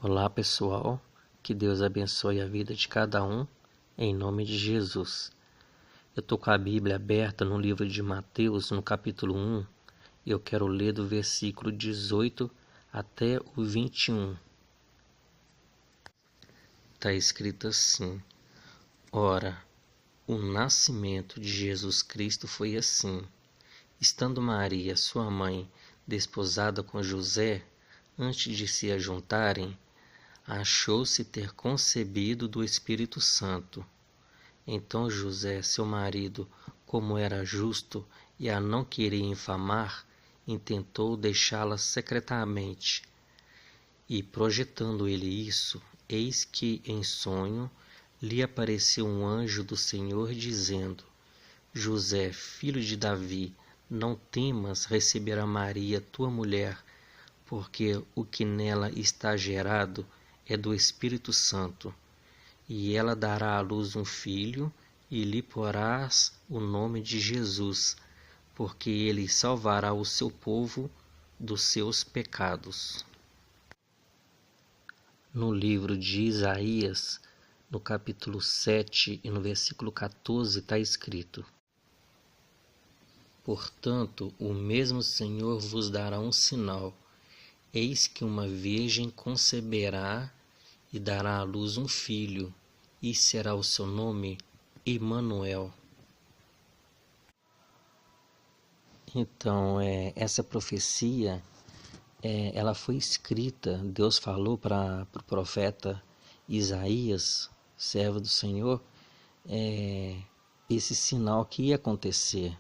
Olá pessoal, que Deus abençoe a vida de cada um, em nome de Jesus. Eu estou com a Bíblia aberta no livro de Mateus, no capítulo 1, e eu quero ler do versículo 18 até o 21. Está escrito assim: Ora, o nascimento de Jesus Cristo foi assim. Estando Maria, sua mãe, desposada com José, antes de se ajuntarem, achou-se ter concebido do Espírito Santo. Então José, seu marido, como era justo e a não queria infamar, intentou deixá-la secretamente. E projetando ele isso, eis que em sonho lhe apareceu um anjo do Senhor dizendo: José, filho de Davi, não temas receber a Maria, tua mulher, porque o que nela está gerado é do Espírito Santo. E ela dará à luz um filho, e lhe porás o nome de Jesus, porque ele salvará o seu povo dos seus pecados. No livro de Isaías, no capítulo 7 e no versículo 14, está escrito: Portanto, o mesmo Senhor vos dará um sinal. Eis que uma virgem conceberá e dará à luz um filho, e será o seu nome Emanuel. Então, essa profecia, ela foi escrita, Deus falou para o profeta Isaías, servo do Senhor, esse sinal que ia acontecer.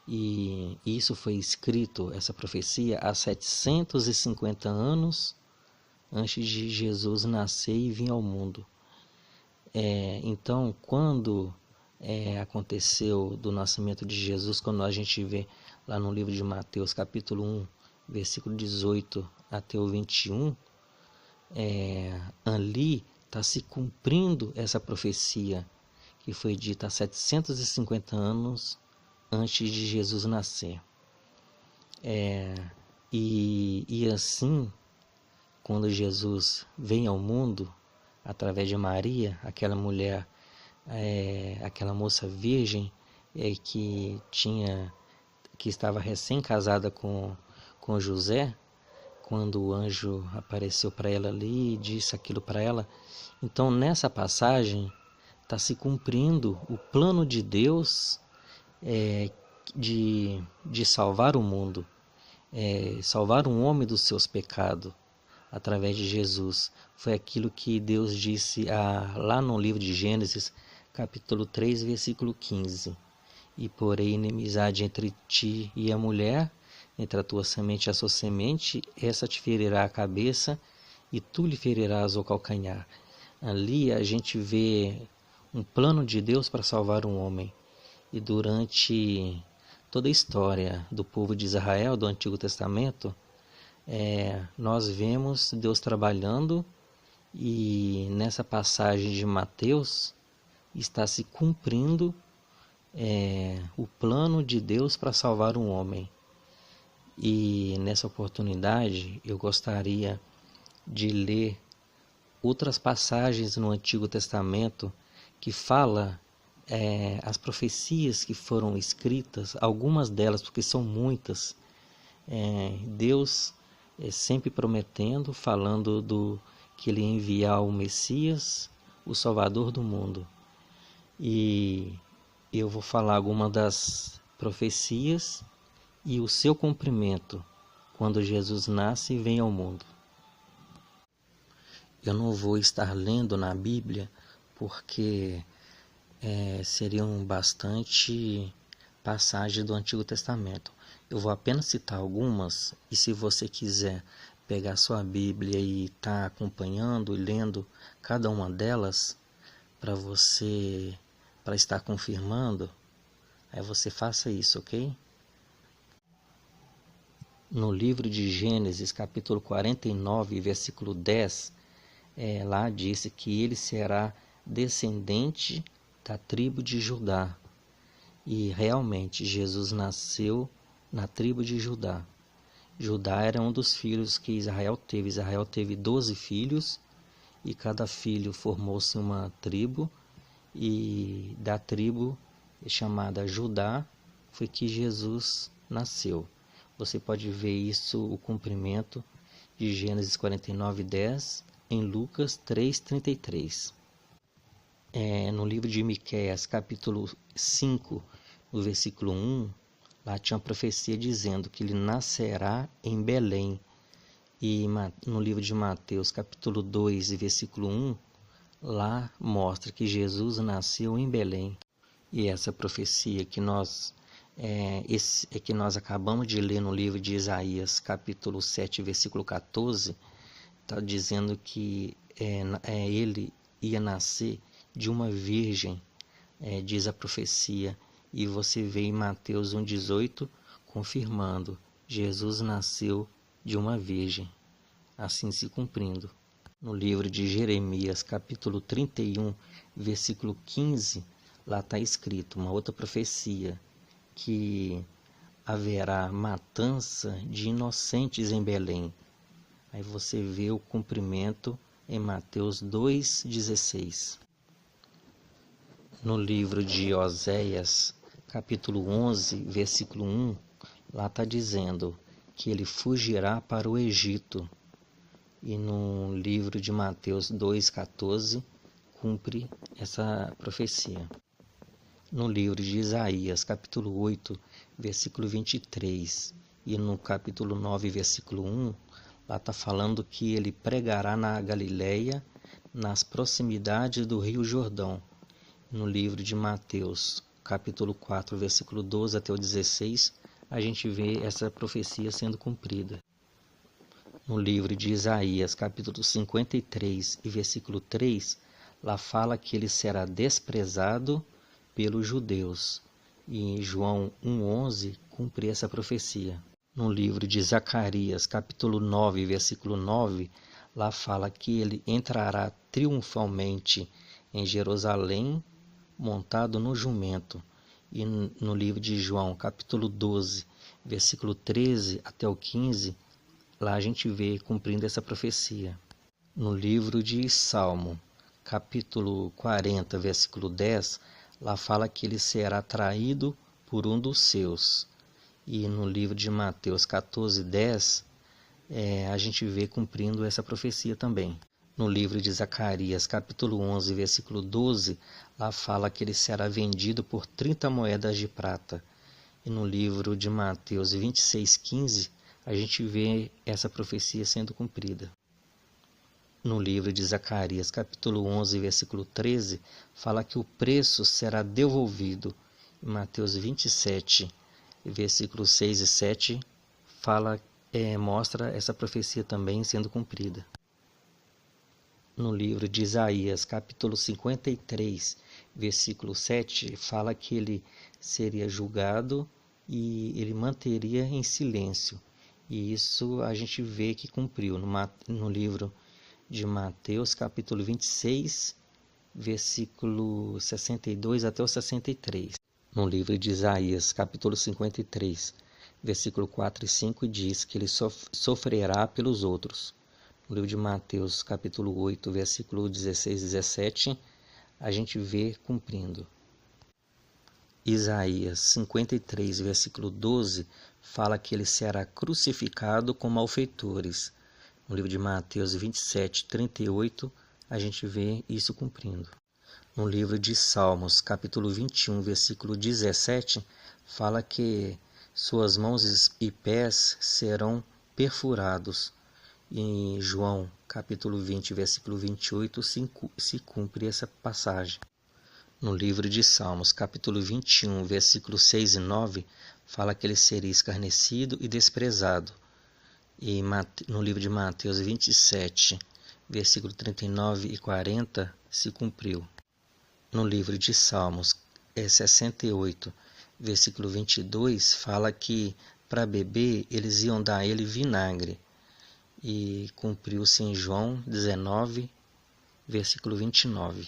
E isso foi escrito, essa profecia, há 750 anos antes de Jesus nascer e vir ao mundo. Então, quando aconteceu do nascimento de Jesus, quando a gente vê lá no livro de Mateus, capítulo 1, versículo 18 até o 21, ali está se cumprindo essa profecia que foi dita há 750 anos antes de Jesus nascer. E assim, quando Jesus vem ao mundo, através de Maria, aquela mulher, aquela moça virgem que estava recém-casada com José, quando o anjo apareceu para ela ali e disse aquilo para ela. Então, nessa passagem, está se cumprindo o plano de Deus de salvar o mundo, salvar um homem dos seus pecados através de Jesus. Foi aquilo que Deus disse lá no livro de Gênesis, capítulo 3, versículo 15. E porém inimizade entre ti e a mulher, entre a tua semente e a sua semente, essa te ferirá a cabeça e tu lhe ferirás o calcanhar. Ali a gente vê um plano de Deus para salvar um homem. E durante toda a história do povo de Israel, do Antigo Testamento, nós vemos Deus trabalhando, e nessa passagem de Mateus está se cumprindo o plano de Deus para salvar um homem. E nessa oportunidade eu gostaria de ler outras passagens no Antigo Testamento que fala as profecias que foram escritas, algumas delas, porque são muitas. Deus sempre prometendo, falando que ele ia enviar o Messias, o Salvador do mundo. E eu vou falar algumas das profecias e o seu cumprimento quando Jesus nasce e vem ao mundo. Eu não vou estar lendo na Bíblia porque seriam bastante passagens do Antigo Testamento. Eu vou apenas citar algumas, e se você quiser pegar sua Bíblia e estar acompanhando e lendo cada uma delas para estar confirmando, aí você faça isso, ok? No livro de Gênesis, capítulo 49, versículo 10, lá diz que ele será descendente da tribo de Judá. E realmente Jesus nasceu na tribo de Judá. Judá era um dos filhos que Israel teve. Israel teve 12 filhos e cada filho formou-se uma tribo, e da tribo chamada Judá foi que Jesus nasceu. Você pode ver isso, o cumprimento de Gênesis 49:10 em Lucas 3:33. No livro de Miqueias, capítulo 5, no versículo 1, lá tinha uma profecia dizendo que ele nascerá em Belém. E no livro de Mateus, capítulo 2, versículo 1, lá mostra que Jesus nasceu em Belém. E essa profecia que nós acabamos de ler no livro de Isaías, capítulo 7, versículo 14, está dizendo que ele ia nascer de uma virgem, diz a profecia. E você vê em Mateus 1,18 confirmando: Jesus nasceu de uma virgem, assim se cumprindo. No livro de Jeremias, capítulo 31, versículo 15, lá está escrito uma outra profecia, que haverá matança de inocentes em Belém. Aí você vê o cumprimento em Mateus 2,16. No livro de Oséias, capítulo 11, versículo 1, lá está dizendo que ele fugirá para o Egito. E no livro de Mateus 2,14, cumpre essa profecia. No livro de Isaías, capítulo 8, versículo 23, e no capítulo 9, versículo 1, lá está falando que ele pregará na Galileia, nas proximidades do rio Jordão. No livro de Mateus, capítulo 4, versículo 12 até o 16, a gente vê essa profecia sendo cumprida. No livro de Isaías, capítulo 53 e versículo 3, lá fala que ele será desprezado pelos judeus. E em João 1,11 cumpre essa profecia. No livro de Zacarias, capítulo 9, versículo 9, lá fala que ele entrará triunfalmente em Jerusalém, montado no jumento. E no livro de João, capítulo 12, versículo 13 até o 15, lá a gente vê cumprindo essa profecia. No livro de Salmo, capítulo 40, versículo 10, lá fala que ele será traído por um dos seus. E no livro de Mateus 14:10, a gente vê cumprindo essa profecia também. No livro de Zacarias, capítulo 11, versículo 12, lá fala que ele será vendido por 30 moedas de prata. E no livro de Mateus 26:15, a gente vê essa profecia sendo cumprida. No livro de Zacarias, capítulo 11, versículo 13, fala que o preço será devolvido. Em Mateus 27, versículos 6 e 7, mostra essa profecia também sendo cumprida. No livro de Isaías, capítulo 53, versículo 7, fala que ele seria julgado e ele manteria em silêncio. E isso a gente vê que cumpriu no livro de Mateus, capítulo 26, versículo 62 até o 63. No livro de Isaías, capítulo 53, versículo 4 e 5, diz que ele sofrerá pelos outros. No livro de Mateus, capítulo 8, versículo 16 e 17, a gente vê cumprindo. Isaías 53, versículo 12, fala que ele será crucificado com malfeitores. No livro de Mateus 27, 38, a gente vê isso cumprindo. No livro de Salmos, capítulo 21, versículo 17, fala que suas mãos e pés serão perfurados. E em João, capítulo 20, versículo 28, se cumpre essa passagem. No livro de Salmos, capítulo 21, versículos 6 e 9, fala que ele seria escarnecido e desprezado. E no livro de Mateus 27, versículo 39 e 40, se cumpriu. No livro de Salmos 68, versículo 22, fala que para beber eles iam dar a ele vinagre. E cumpriu-se em João 19, versículo 29.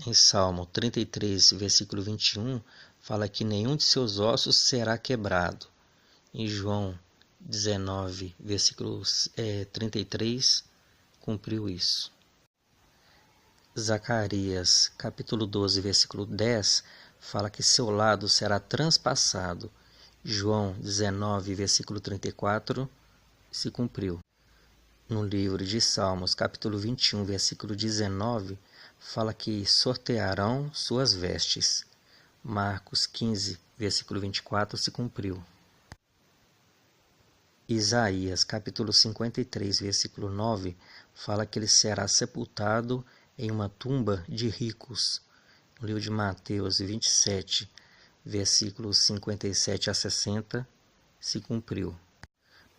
Em Salmo 33, versículo 21, fala que nenhum de seus ossos será quebrado. Em João 19, versículo 33, cumpriu isso. Zacarias, capítulo 12, versículo 10, fala que seu lado será transpassado. João 19, versículo 34, se cumpriu. No livro de Salmos, capítulo 21, versículo 19, fala que sortearão suas vestes. Marcos 15, versículo 24, se cumpriu. Isaías, capítulo 53, versículo 9, fala que ele será sepultado em uma tumba de ricos. No livro de Mateus 27, versículos 57 a 60, se cumpriu.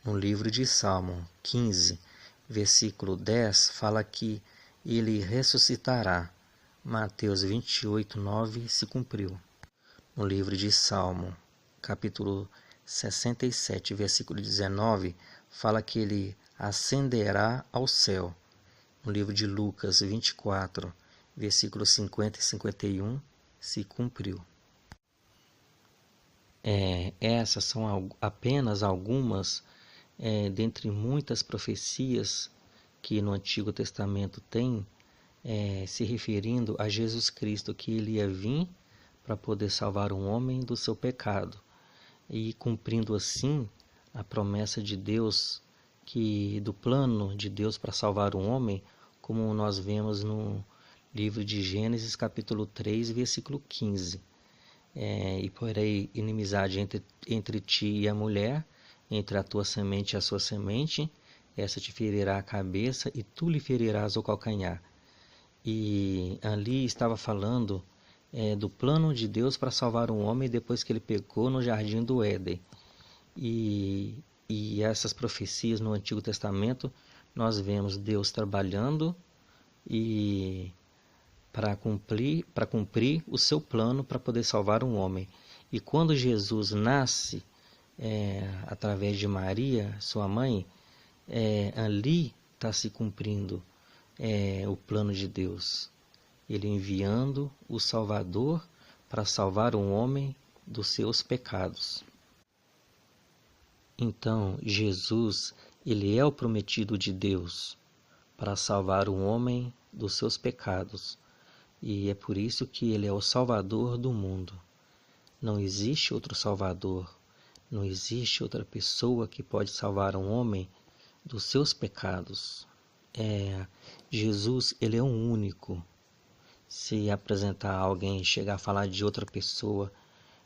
No livro de Salmo 15, versículo 10, fala que ele ressuscitará. Mateus 28, 9, se cumpriu. No livro de Salmo, capítulo 67, versículo 19, fala que ele ascenderá ao céu. No livro de Lucas 24, versículos 50 e 51, se cumpriu. Essas são apenas algumas dentre muitas profecias que no Antigo Testamento tem, se referindo a Jesus Cristo, que ele ia vir para poder salvar um homem do seu pecado, e cumprindo assim a promessa de Deus, do plano de Deus para salvar um homem, como nós vemos no livro de Gênesis, capítulo 3, versículo 15. E porém inimizade entre ti e a mulher, entre a tua semente e a sua semente, essa te ferirá a cabeça e tu lhe ferirás o calcanhar. E ali estava falando do plano de Deus para salvar um homem depois que ele pecou no jardim do Éden. E essas profecias no Antigo Testamento, nós vemos Deus trabalhando e para cumprir o seu plano para poder salvar um homem. E quando Jesus nasce através de Maria, sua mãe, ali está se cumprindo o plano de Deus. Ele enviando o Salvador para salvar um homem dos seus pecados. Então, Jesus, ele é o prometido de Deus para salvar um homem dos seus pecados. E é por isso que ele é o Salvador do mundo. Não existe outro Salvador, não existe outra pessoa que pode salvar um homem dos seus pecados. Jesus, ele é o único. Se apresentar alguém, chegar a falar de outra pessoa,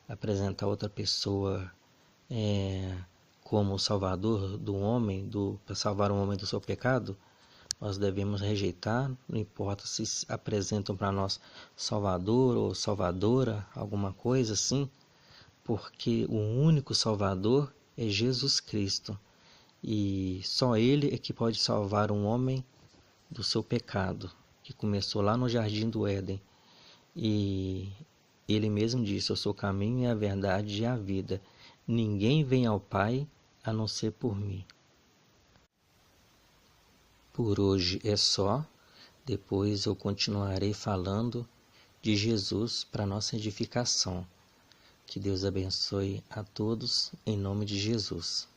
apresentar outra pessoa como o Salvador do homem, para salvar um homem do seu pecado, nós devemos rejeitar, não importa se apresentam para nós Salvador ou Salvadora, alguma coisa assim, porque o único Salvador é Jesus Cristo, e só Ele é que pode salvar um homem do seu pecado, que começou lá no jardim do Éden. E Ele mesmo disse: eu sou o caminho e a verdade e a vida. Ninguém vem ao Pai a não ser por mim. Por hoje é só. Depois eu continuarei falando de Jesus para nossa edificação. Que Deus abençoe a todos, em nome de Jesus.